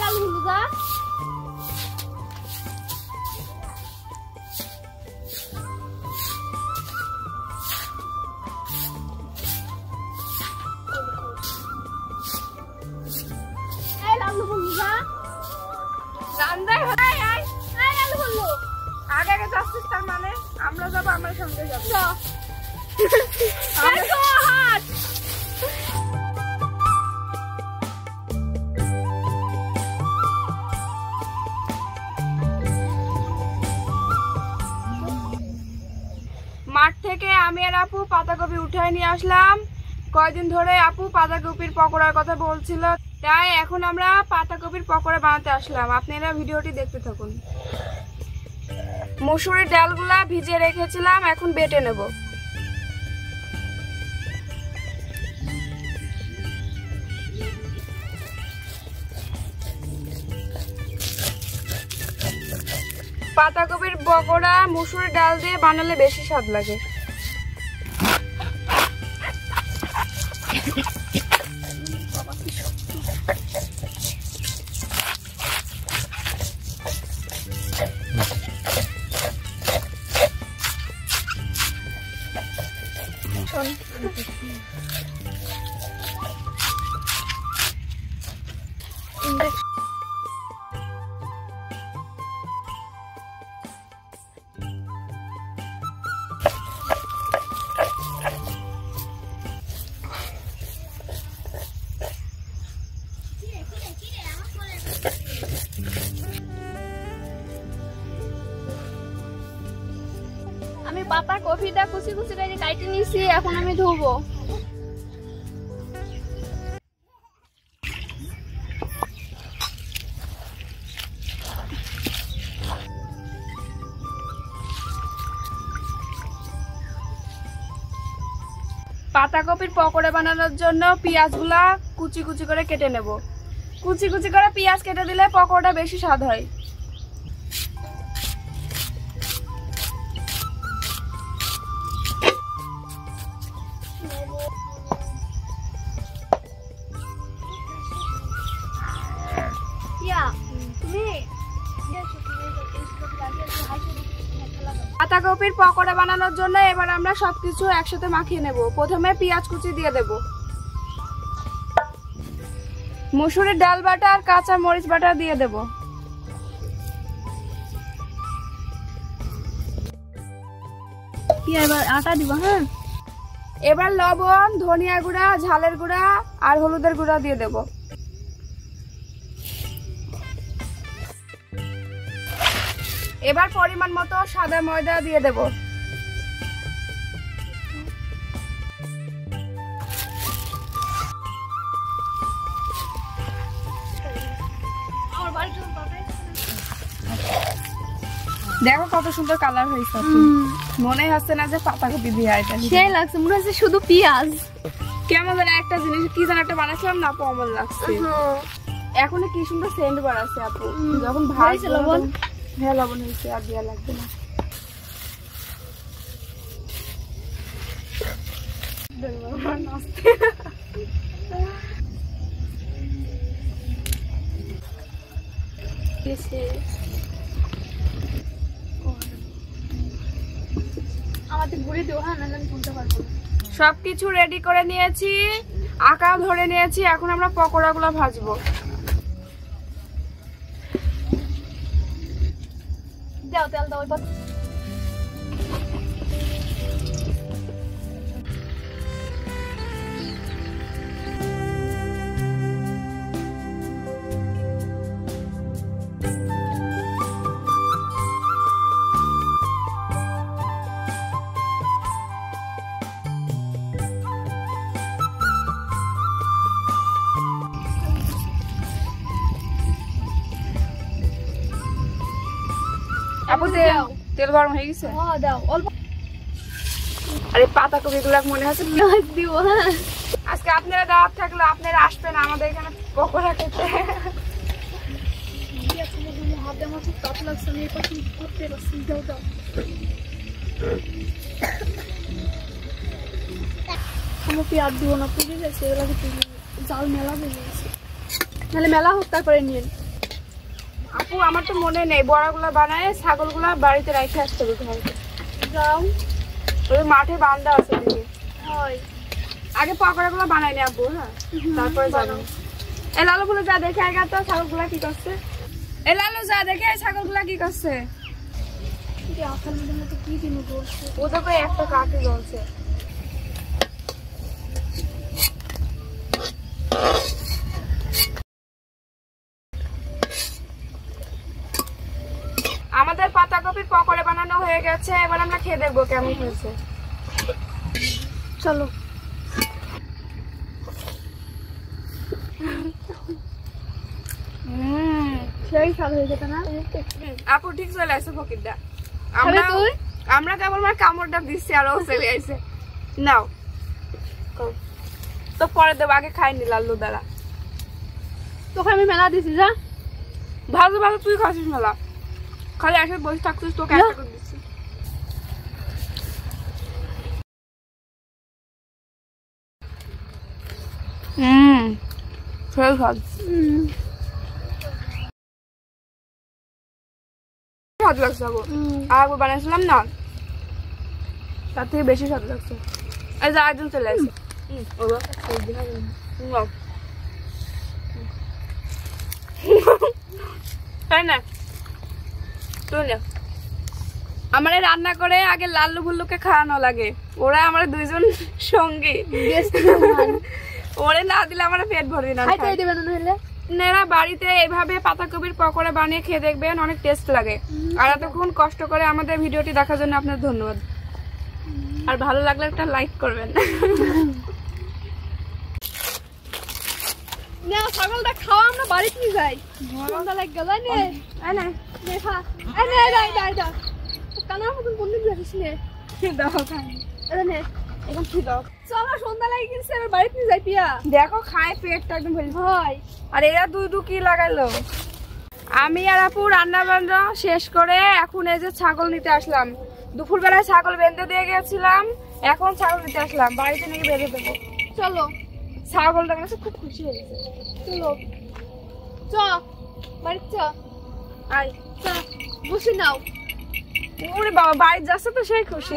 লালু বন্ধু যা লালু বন্ধু যা রান্দায় হয় লালু বন্ধু আগে আগে যাচ্ছিস তার মানে আমরা যাবো আমার সঙ্গে যাবো হাত মাঠ থেকে আমি আর আপু পাতাকপি উঠায় নিয়ে আসলাম। কয়দিন ধরে আপু পাতাকপির পকোড়ার কথা বলছিল, তাই এখন আমরা পাতাকপির পকোড়া বানাতে আসলাম। আপনারা ভিডিওটি দেখতে থাকুন। মসুরের ডালগুলা ভিজিয়ে রেখেছিলাম, এখন বেটে নেব। পাতাকপির পকোড়া মসুরের ডাল দিয়ে বানালে বেশি স্বাদ লাগে। আমি পাতার কপিটা কুচি কুচি করে কাটে নিয়েছি, এখন আমি ধুবো। পাতাকপির পকোড়া বানানোর জন্য পেঁয়াজগুলা কুচি কুচি করে কেটে নেব। কুচি কুচি করে পেঁয়াজ কেটে দিলে পকোড়াটা বেশি স্বাদ হয়। পাতাকপির পকোড়া বানানোর জন্য এবার আমরা সবকিছু একসাথে মাখিয়ে নেব। প্রথমে পেঁয়াজ কুচি দিয়ে দেব, মসুরের ডাল বাটা আর কাঁচা মরিচ বাটা দিয়ে দেব। এবার আটা দিব। হ্যাঁ, এবার লবণ, ধনিয়া গুঁড়া, ঝালের গুঁড়া আর হলুদের গুঁড়া দিয়ে দেব। এবার পরিমাণ মতো সাদা ময়দা দিয়ে দেব। দেখো কত সুন্দর কালার হয়েছে, মনে হচ্ছে না যে পাতাকপি দিয়ে এটা সেই লাগছে, মনে হচ্ছে শুধু পেঁয়াজ। কেমন যেন একটা জিনিস কি যেন একটা বানাচ্ছিলাম না, অমন লাগছে। এখন কি সুন্দর সেন্ট বাড়াচ্ছে আপু, যখন ভাজছে লবণ। হ্যাঁ, লবণ হয়েছে, আর দেওয়া লাগবে না। সবকিছু রেডি করে নিয়েছি, আঁকা ধরে নিয়েছি। এখন আমরা পকোড়া গুলো ভাজবো। দাও তেল দাও। আপু তেল গরম হয়ে গেছে? হ্যাঁ দাও অল্প। আরে পাতাকপি গুলা মনে হচ্ছে পেঁয়াজ দিব। হ্যাঁ, আজকে আপনারা দাওয়াত থাকলে আপনারা আসবেন আমাদের এখানে পকোড়া খেতে। হাতে আমার খুব তাপ লাগছে, আমি এখন করতে পারছি। দাও দাও। আমার পেঁয়াজ দিব না, পুড়ে গেছে, এগুলো জাল মেলা হয়ে গেছে। নাহলে মেলা হোক তারপরে নিয়ে। আপু আমার তো মনে নেই, বড়াগুলা বানায় ছাগলগুলা বাড়িতে রেখে আসতে হবে ঘরে। যাও, ওই মাঠে বান্ধা আছে দিকে। আগে পকোড়াগুলো বানাই নি আপু, হ্যাঁ তারপরে যাবো। এ লালু বলে যা দেখে আগে তো ছাগলগুলা কি করছে। এ লালু যা দেখে ছাগলগুলা কি করছে। ওটা তো একটা কাকে জ্বলছে। আমাদের পাতাকপির পকোড়া বানানো হয়ে গেছে, এবার আমরা খেয়ে দেখবো কেমন হয়েছে। চলো। সেই স্বাদ হয়ে যেত না আপু? ঠিক চলে আসছে ফকিরটা। আমরা কেবল কামড়টা দিচ্ছি আর ও চলে আসছে। নাও তো পরে দেবো, আগে খাইনি লাল্লু দ্বারা। তোকে আমি মেলা দিছি যা। ভালো ভালো তুই খাচ্ছিস মেলা, খালি এসে বসে থাকছিস, তোকে একটা করে দিচ্ছি। সেই স্বাদ। স্বাদ লাগছে আপু, আর একবার বানাইছিলাম না তার থেকে বেশি স্বাদ লাগছে। এই যে একজন চলে আসছে। তাই না? আমার রান্না করে আগে লাল্লু ভুল্লুকে খাওয়ানো লাগে, ওরা আমার দুইজন সঙ্গী। ওরে না দিলে আমার পেট ভরবে না। এরা বাড়িতে এভাবে পাতাকপির পকোড়া বানিয়ে খেয়ে দেখবেন, অনেক টেস্ট লাগে। আর এতক্ষণ কষ্ট করে আমাদের ভিডিওটি দেখার জন্য আপনার ধন্যবাদ। আর ভালো লাগলে একটা লাইক করবেন। না ছাগলটা খাওয়া আমরা বাড়িতে নিয়ে যাই। সন্ধ্যা লাগ গেল নে আনে দেখা আনে যাই যাই যা কানার মতন বন্ধু দিছিস নে দাও খাই আরে এখন কি দাও। চলো সন্ধ্যা লাগি গেছে, এবার বাড়িতে নিয়ে যাই। পিয়া দেখো খায় পেটটা একদম ভরে হয়। আর এরা দুই কি লাগাইলো। আমি আর আপু রান্না বান্না শেষ করে এখন এই যে ছাগল নিতে আসলাম। দুপুরবেলায় ছাগল বেঁধে দিয়ে গেছিলাম, এখন ছাগল নিতে আসলাম। বাড়িতে নাকি বেঁধে দেবো। চলো, ছাগলটা কাছে খুব খুশি হয়ে গেছে। চলো চ বাড়ি চ। আয় চ বসে নাও। ওরে বাবা বাড়ি যাচ্ছে তো সেই খুশি।